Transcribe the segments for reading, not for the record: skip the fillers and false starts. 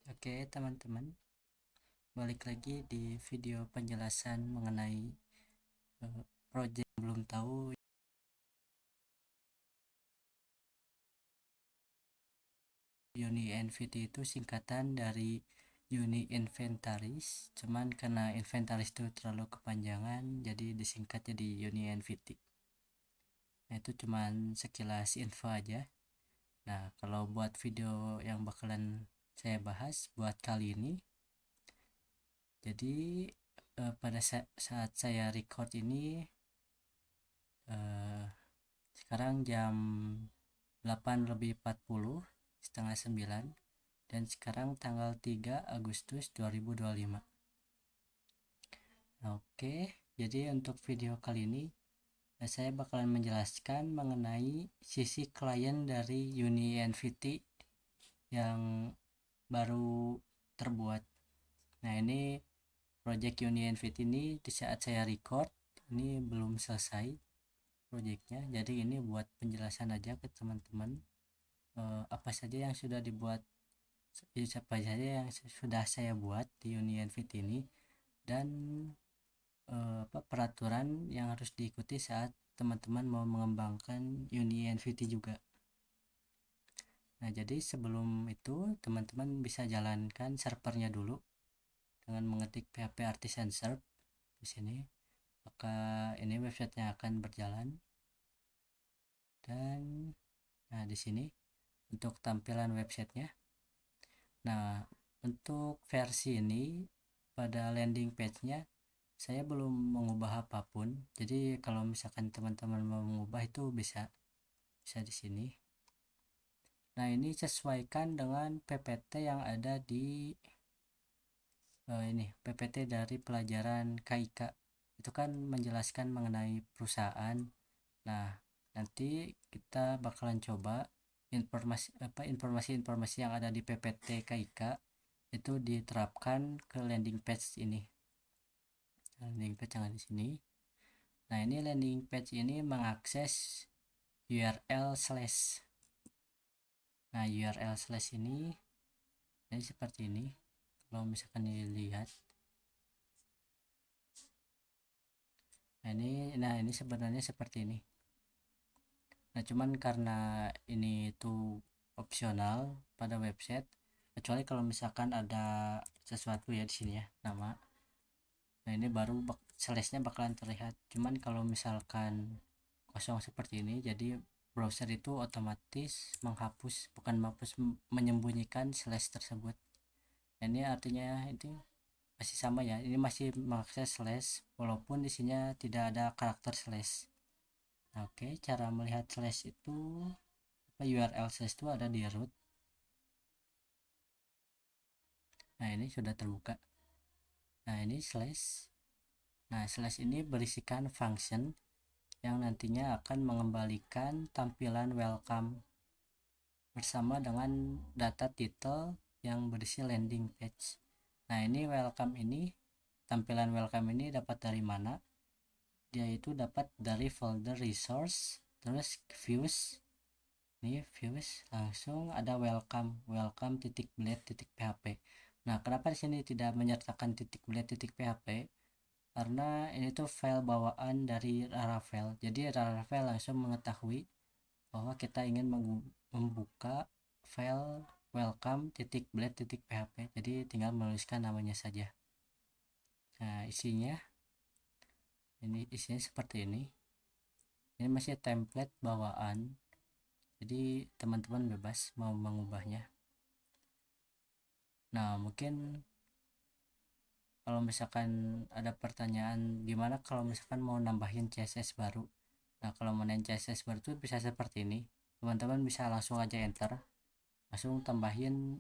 Oke teman-teman, balik lagi di video penjelasan mengenai project belum tahu. Uni NVT itu singkatan dari Uni Inventaris, cuman karena inventaris itu terlalu kepanjangan jadi disingkat jadi Uni NVT. Nah, itu cuman sekilas info aja. Nah, kalau buat video yang bakalan saya bahas buat kali ini, jadi pada saat saya record ini sekarang jam 8:40, setengah 9, dan sekarang tanggal 3 Agustus 2025. Oke, jadi untuk video kali ini saya bakalan menjelaskan mengenai sisi klien dari Uni NVT yang baru terbuat. Nah, ini project Uni NVT ini di saat saya record ini belum selesai projectnya, jadi ini buat penjelasan aja ke teman-teman apa saja yang sudah dibuat, siapa saja yang sudah saya buat di Uni NVT ini, dan peraturan yang harus diikuti saat teman-teman mau mengembangkan Uni NVT juga. Nah, jadi sebelum itu teman-teman bisa jalankan servernya dulu dengan mengetik php artisan serve di sini, maka ini websitenya akan berjalan. Dan nah, di sini untuk tampilan websitenya. Nah, untuk versi ini pada landing page-nya saya belum mengubah apapun. Jadi kalau misalkan teman-teman mau mengubah itu bisa di sini. Nah, ini sesuaikan dengan PPT yang ada di ini PPT dari pelajaran KIK. Itu kan menjelaskan mengenai perusahaan. Nah, nanti kita bakalan coba informasi yang ada di PPT KIK itu diterapkan ke landing page ini. Landing page yang ada di sini. Nah, ini landing page ini mengakses URL slash. Nah, URL slash ini seperti ini. Kalau misalkan dilihat, nah ini sebenarnya seperti ini. Nah, cuman karena ini tuh opsional pada website, kecuali kalau misalkan ada sesuatu ya di sini ya, nama. Nah, ini baru slashnya bakalan terlihat. Cuman kalau misalkan kosong seperti ini, jadi browser itu otomatis menghapus, bukan menghapus, menyembunyikan slash tersebut. Nah, ini artinya itu masih sama ya, ini masih mengakses slash walaupun di sini tidak ada karakter slash. Nah, oke, cara melihat slash itu URL slash itu ada di root. Nah, ini sudah terbuka. Nah, ini slash. Nah, slash ini berisikan function yang nantinya akan mengembalikan tampilan welcome bersama dengan data title yang berisi landing page. Nah, ini welcome ini, tampilan welcome ini dapat dari mana? Dia itu dapat dari folder resource, terus views. Ini views, langsung ada welcome.blade.php. Nah, kenapa di sini tidak menyertakan .blade.php? Karena ini tuh file bawaan dari Laravel. Jadi Laravel langsung mengetahui bahwa kita ingin membuka file welcome.blade.php. Jadi tinggal menuliskan namanya saja. Nah, isinya seperti ini. Ini masih template bawaan. Jadi teman-teman bebas mau mengubahnya. Nah, mungkin kalau misalkan ada pertanyaan gimana kalau misalkan mau nambahin CSS baru. Nah, kalau mau nambahin CSS baru itu bisa seperti ini. Teman-teman bisa langsung aja enter, langsung tambahin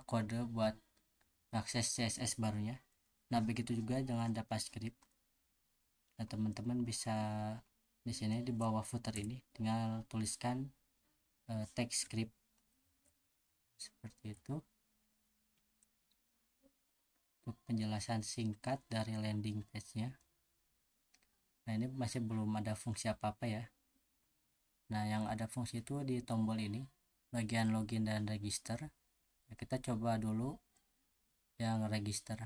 kode buat akses CSS barunya. Nah, begitu juga dengan JavaScript. Nah, teman-teman bisa di sini di bawah footer ini tinggal tuliskan text script seperti itu untuk penjelasan singkat dari landing page-nya. Nah, ini masih belum ada fungsi apa-apa ya. Nah, yang ada fungsi itu di tombol ini bagian login dan register. Nah, kita coba dulu yang register.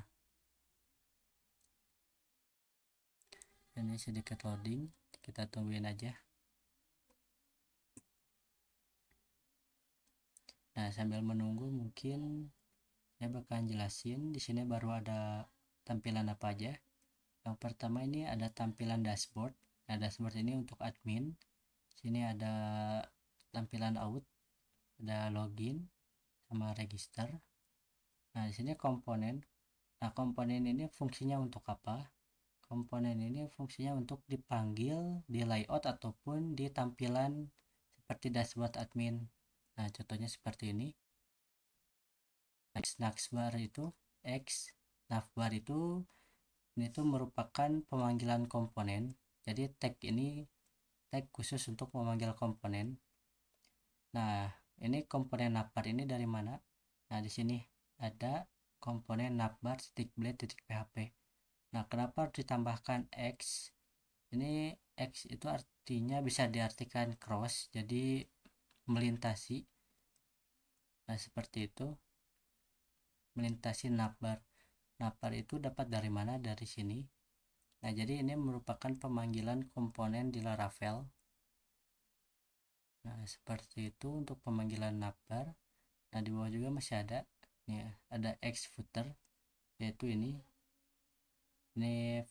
Ini sedikit loading, kita tungguin aja. Nah, sambil menunggu mungkin saya bakalan jelasin. Di sini baru ada tampilan apa aja. Yang pertama ini ada tampilan dashboard. Nah, dashboard ini untuk admin. Sini ada tampilan out, ada login sama register. Nah, di sini komponen. Nah, komponen ini fungsinya untuk apa? Komponen ini fungsinya untuk dipanggil di layout ataupun di tampilan seperti dashboard admin. Nah, contohnya seperti ini. X navbar itu ini tuh merupakan pemanggilan komponen. Jadi tag ini tag khusus untuk memanggil komponen. Nah, ini komponen navbar ini dari mana? Nah, di sini ada komponen navbar .blade.php. Nah, kenapa harus ditambahkan X? Ini X itu artinya bisa diartikan cross, jadi melintasi. Nah, seperti itu. Melintasi navbar. Navbar itu dapat dari mana? Dari sini. Nah, jadi ini merupakan pemanggilan komponen di Laravel. Nah, seperti itu untuk pemanggilan navbar. Nah, di bawah juga masih ada. Nih, ada X footer, yaitu ini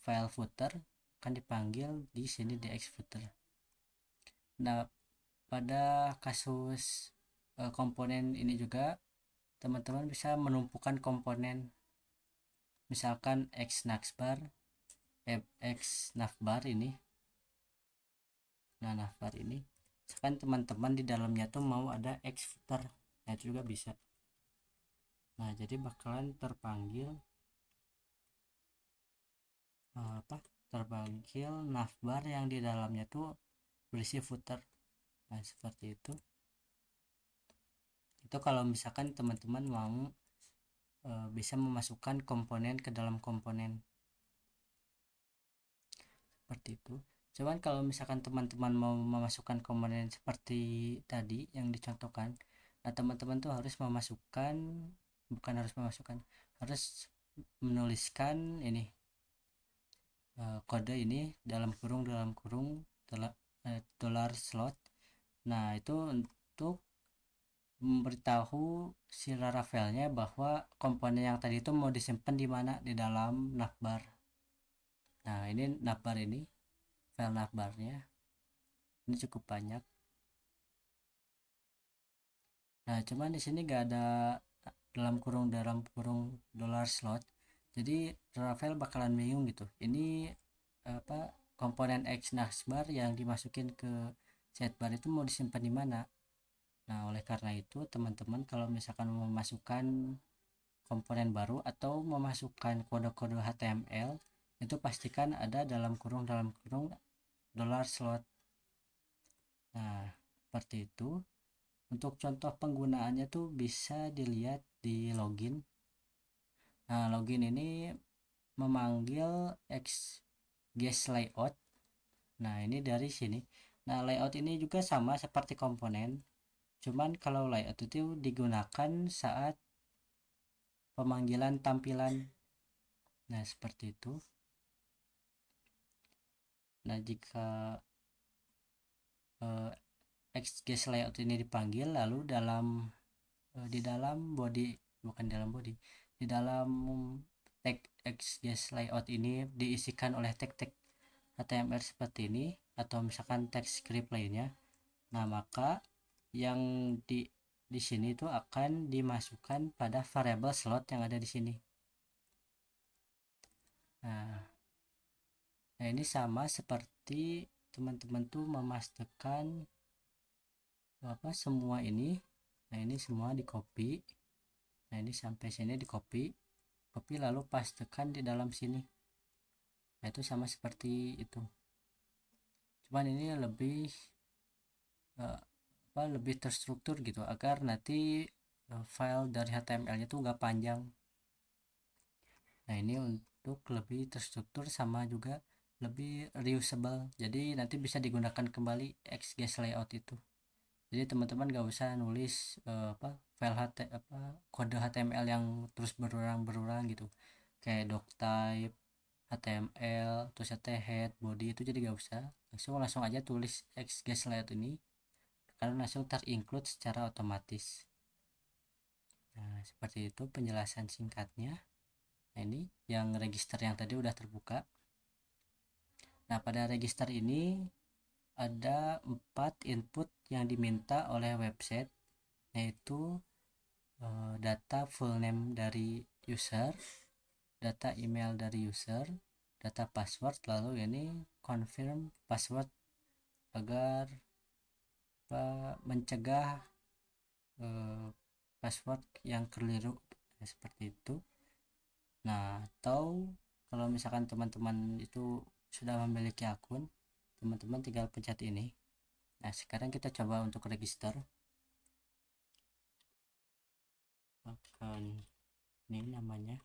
file footer akan dipanggil di sini di X footer. Nah, pada kasus komponen ini juga teman-teman bisa menumpukan komponen, misalkan X navbar ini. Nah, navbar ini misalkan teman-teman di dalamnya tuh mau ada X footer, nah itu juga bisa. Nah, jadi bakalan terpanggil terpanggil navbar yang di dalamnya tuh berisi footer. Nah, seperti itu kalau misalkan teman-teman mau bisa memasukkan komponen ke dalam komponen seperti itu. Cuman kalau misalkan teman-teman mau memasukkan komponen seperti tadi yang dicontohkan, nah teman-teman tuh harus harus menuliskan ini kode ini dalam kurung dollar slot. Nah, itu untuk memberitahu si Laravelnya bahwa komponen yang tadi itu mau disimpan di mana, di dalam navbar. Nah, ini navbar ini, file navbarnya ini cukup banyak. Nah, cuman di sini gak ada dalam kurung dollar slot. Jadi Laravel bakalan bingung gitu. Ini komponen X navbar yang dimasukin ke sidebar itu mau disimpan di mana? Nah, oleh karena itu teman-teman kalau misalkan mau memasukkan komponen baru atau memasukkan kode-kode HTML, itu pastikan ada dalam kurung dollar slot. Nah, seperti itu. Untuk contoh penggunaannya tuh bisa dilihat di login. Nah, login ini memanggil guest layout. Nah, ini dari sini. Nah, layout ini juga sama seperti komponen. Cuman kalau layout itu digunakan saat pemanggilan tampilan. Nah, seperti itu. Nah, jika guest layout ini dipanggil, lalu di dalam body, bukan dalam body, di dalam tag guest layout ini diisikan oleh tag-tag HTML seperti ini atau misalkan tag script lainnya. Nah, maka yang di sini itu akan dimasukkan pada variable slot yang ada di sini. Nah, ini sama seperti teman-teman tuh memastikan semua ini. Nah, ini semua di copy. Nah, ini sampai sini di copy lalu pastekan di dalam sini. Nah, itu sama seperti itu. Cuman ini lebih terstruktur gitu agar nanti file dari HTML-nya tuh gak panjang. Nah, ini untuk lebih terstruktur sama juga lebih reusable. Jadi nanti bisa digunakan kembali XGS layout itu. Jadi teman-teman gak usah nulis file kode HTML yang terus berulang-berulang gitu, kayak doctype, HTML, terus head, body, itu jadi gak usah, langsung aja tulis XGS layout ini karena langsung terinclude secara otomatis. Nah, seperti itu penjelasan singkatnya. Nah, ini yang register yang tadi udah terbuka. Nah, pada register ini ada 4 input yang diminta oleh website, yaitu data full name dari user, data email dari user, data password, lalu ini confirm password agar mencegah password yang keliru, seperti itu. Nah, atau kalau misalkan teman-teman itu sudah memiliki akun, teman-teman tinggal pencet ini. Nah, sekarang kita coba untuk register akun ini, namanya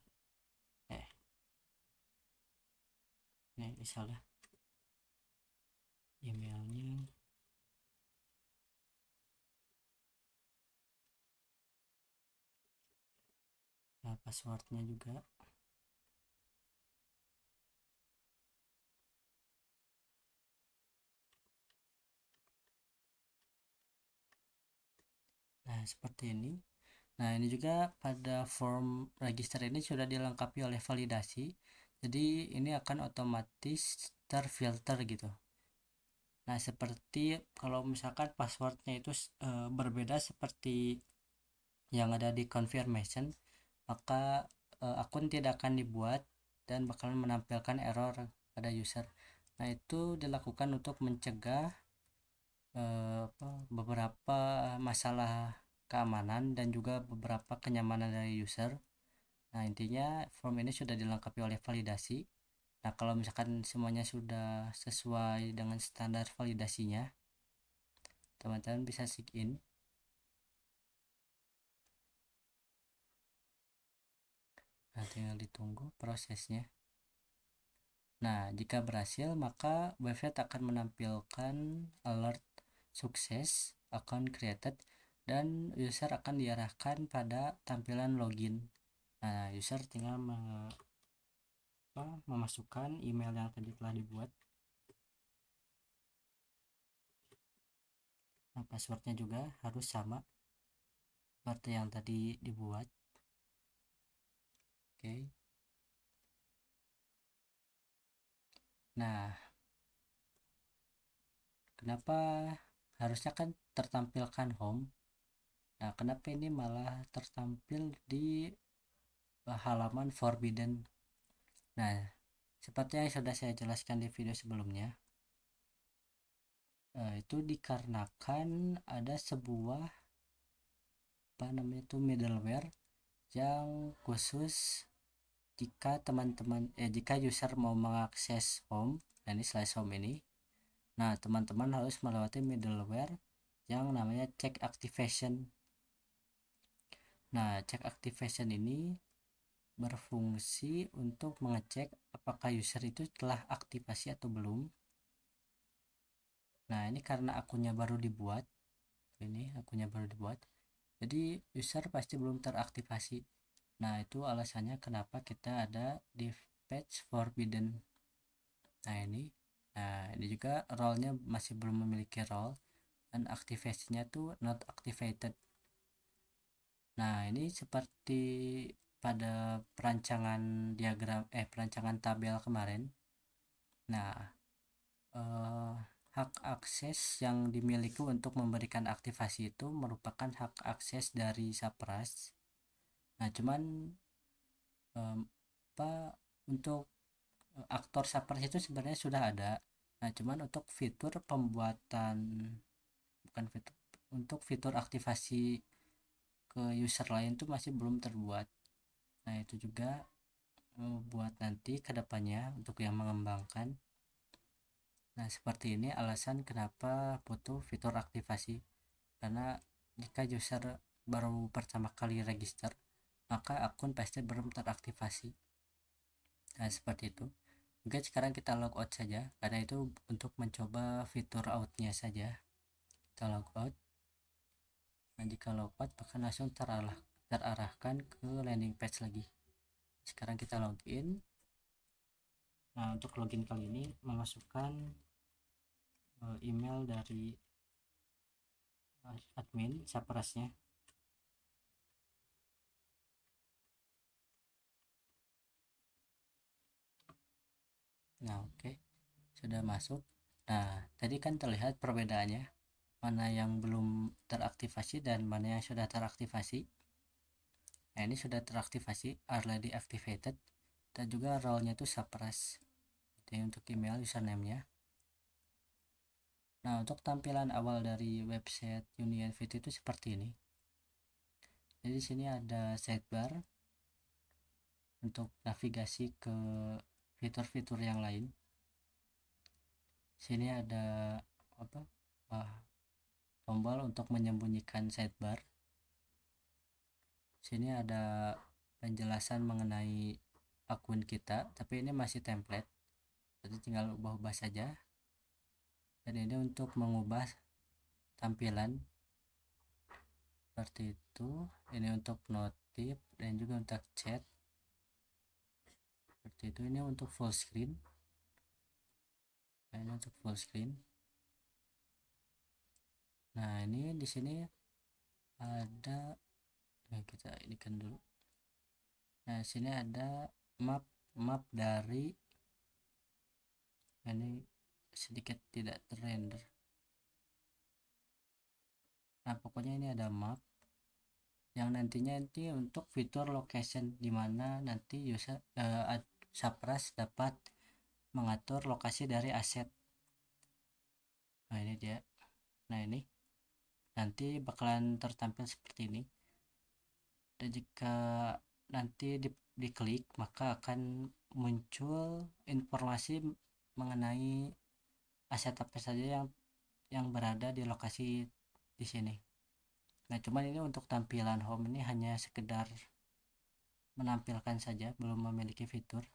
ini misalnya emailnya, nah passwordnya juga. Nah, seperti ini. Nah, ini juga pada form register ini sudah dilengkapi oleh validasi, jadi ini akan otomatis terfilter gitu. Nah, seperti kalau misalkan passwordnya itu berbeda seperti yang ada di confirmation, maka akun tidak akan dibuat dan bakalan menampilkan error pada user. Nah, itu dilakukan untuk mencegah beberapa masalah keamanan dan juga beberapa kenyamanan dari user. Nah, intinya form ini sudah dilengkapi oleh validasi. Nah, kalau misalkan semuanya sudah sesuai dengan standar validasinya, teman-teman bisa sign in. Nah, tinggal ditunggu prosesnya. Nah, jika berhasil, maka website akan menampilkan alert sukses, account created, dan user akan diarahkan pada tampilan login. Nah, user tinggal memasukkan email yang tadi telah dibuat. Nah, passwordnya juga harus sama seperti yang tadi dibuat. Oke. Nah, kenapa harusnya kan tertampilkan home? Nah, kenapa ini malah tertampil di halaman forbidden? Nah, seperti yang sudah saya jelaskan di video sebelumnya, itu dikarenakan ada sebuah middleware yang khusus jika jika user mau mengakses home, nah ini slash home ini, nah teman-teman harus melewati middleware yang namanya check activation. Nah, check activation ini berfungsi untuk mengecek apakah user itu telah aktivasi atau belum. Nah, ini karena akunnya baru dibuat, jadi user pasti belum teraktivasi. Nah, itu alasannya kenapa kita ada di patch forbidden. Nah ini juga role-nya masih belum memiliki role dan aktivasinya tuh not activated. Nah, ini seperti pada perancangan tabel kemarin. Nah, hak akses yang dimiliki untuk memberikan aktivasi itu merupakan hak akses dari Sapras. Nah, cuman untuk aktor Sapras itu sebenarnya sudah ada. Nah, cuman untuk fitur pembuatan, bukan fitur, untuk fitur aktivasi ke user lain tuh masih belum terbuat. Nah, itu juga buat nanti kedepannya untuk yang mengembangkan. Nah, seperti ini alasan kenapa butuh fitur aktivasi, karena jika user baru pertama kali register, maka akun pasti belum teraktivasi. Nah, seperti itu. Oke, sekarang kita logout saja, karena itu untuk mencoba fitur outnya saja. Kita logout. Nah, jika lompat maka langsung terarahkan ke landing page lagi. Sekarang kita login. Nah, untuk login kali ini memasukkan email dari admin Saprasnya. Nah, oke, sudah masuk. Nah, tadi kan terlihat perbedaannya, mana yang belum teraktivasi dan mana yang sudah teraktivasi. Nah, ini sudah teraktivasi, already activated, dan juga role-nya itu Sapras. Jadi untuk email username-nya. Nah, untuk tampilan awal dari website UniNVT itu seperti ini. Jadi di sini ada sidebar untuk navigasi ke fitur-fitur yang lain. Sini ada apa? Tombol untuk menyembunyikan sidebar. Sini ada penjelasan mengenai akun kita, tapi ini masih template. Jadi tinggal ubah-ubah saja. Dan ini untuk mengubah tampilan seperti itu. Ini untuk notif dan juga untuk chat. Seperti itu. Ini untuk full screen. Nah, ini untuk full screen. Nah, ini di sini ada, nah kita inikan dulu. Nah, sini ada map dari, ini sedikit tidak terrender. Nah, pokoknya ini ada map yang nantinya untuk fitur location, dimana nanti user Sapras dapat mengatur lokasi dari aset. Nah, ini dia. Nah, ini nanti bakalan tertampil seperti ini. Dan jika nanti diklik maka akan muncul informasi mengenai aset apa saja yang berada di lokasi di sini. Nah, cuman ini untuk tampilan home ini hanya sekedar menampilkan saja, belum memiliki fitur.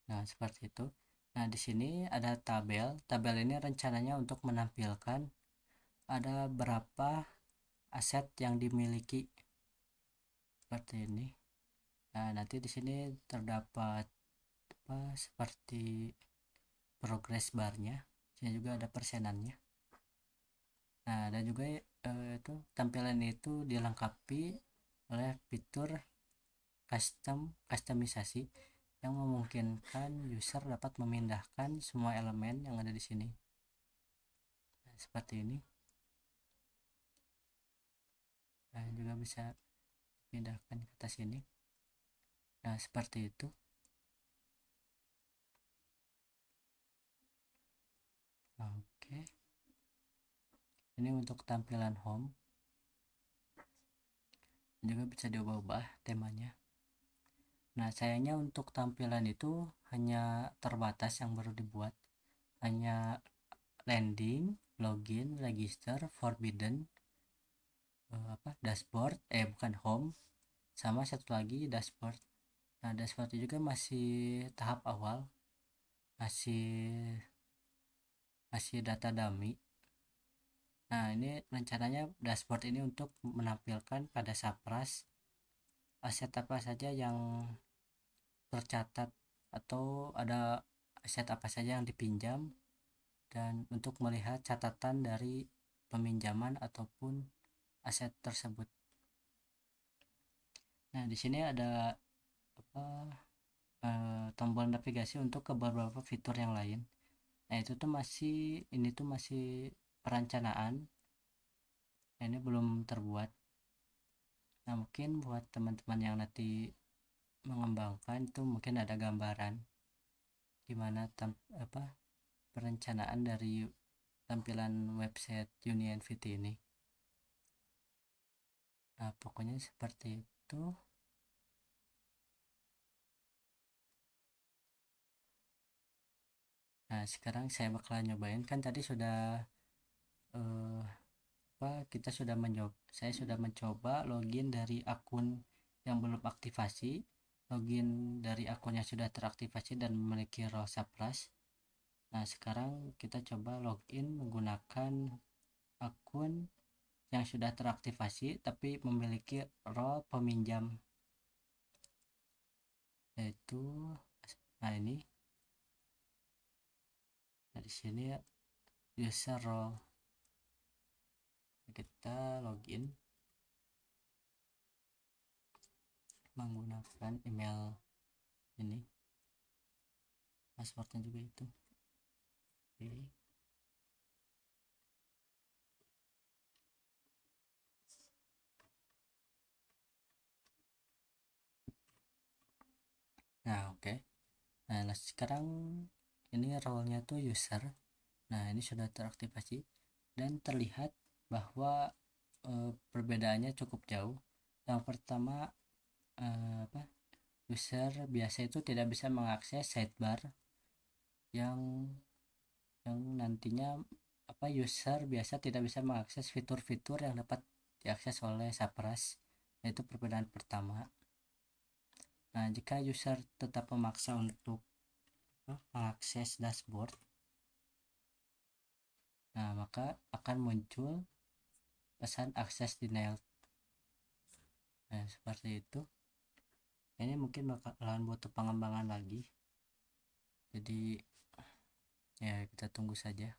Nah, seperti itu. Nah, di sini ada tabel. Tabel ini rencananya untuk menampilkan ada berapa aset yang dimiliki. Seperti ini. Nah, nanti di sini terdapat seperti progress barnya. Sini juga ada persenannya. Nah, dan juga itu tampilan itu dilengkapi oleh fitur customisasi yang memungkinkan user dapat memindahkan semua elemen yang ada di sini. Nah, seperti ini. Nah, juga bisa dipindahkan ke atas sini. Nah, seperti itu. Oke. Ini untuk tampilan home. Juga bisa diubah-ubah temanya. Nah, sayangnya untuk tampilan itu hanya terbatas yang baru dibuat. Hanya landing, login, register, forbidden, dashboard, bukan home, sama satu lagi dashboard. Nah, dashboard juga masih tahap awal, masih data dummy. Nah, ini rencananya dashboard ini untuk menampilkan pada Sapras aset apa saja yang tercatat atau ada aset apa saja yang dipinjam, dan untuk melihat catatan dari peminjaman ataupun aset tersebut. Nah, di sini ada tombol navigasi untuk ke beberapa fitur yang lain. Nah, itu tuh masih perencanaan. Nah, ini belum terbuat. Nah, mungkin buat teman-teman yang nanti mengembangkan itu mungkin ada gambaran gimana perencanaan dari tampilan website UniNVT ini. Nah, pokoknya seperti itu. Nah, sekarang saya bakalan nyobain. Kan tadi sudah saya sudah mencoba login dari akun yang belum aktivasi, login dari akun yang sudah teraktivasi dan memiliki role Sapras. Nah, sekarang kita coba login menggunakan akun yang sudah teraktivasi tapi memiliki role peminjam, yaitu nah ini dari sini ya, user role. Kita login menggunakan email ini, passwordnya juga itu. Oke. Nah oke. Nah sekarang ini role-nya tuh user. Nah ini sudah teraktivasi dan terlihat bahwa perbedaannya cukup jauh. Yang pertama, apa, user biasa itu tidak bisa mengakses sidebar yang nantinya apa, user biasa tidak bisa mengakses fitur-fitur yang dapat diakses oleh Sapras. Itu perbedaan pertama. Nah jika user tetap memaksa untuk mengakses dashboard, nah maka akan muncul pesan akses denied. Nah seperti itu. Ini mungkin bakalan butuh pengembangan lagi, jadi ya kita tunggu saja.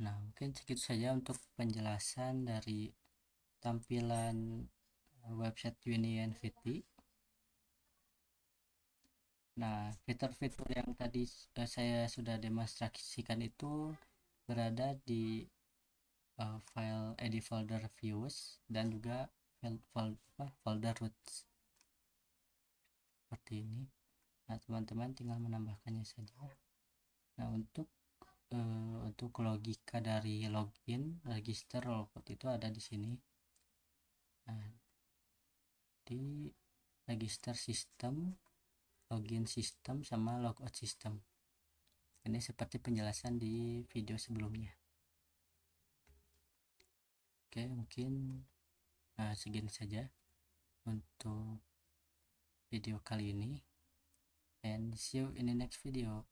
Nah mungkin segitu saja untuk penjelasan dari tampilan website UniNVT. Nah fitur-fitur yang tadi saya sudah demonstrasikan itu berada di file edit folder views dan juga folder roots seperti ini. Nah teman-teman tinggal menambahkannya saja. Nah untuk logika dari login, register, logout itu ada di sini. Nah di register system, login system, sama logout system. Ini seperti penjelasan di video sebelumnya. Oke mungkin segini saja untuk video kali ini, and see you in the next video.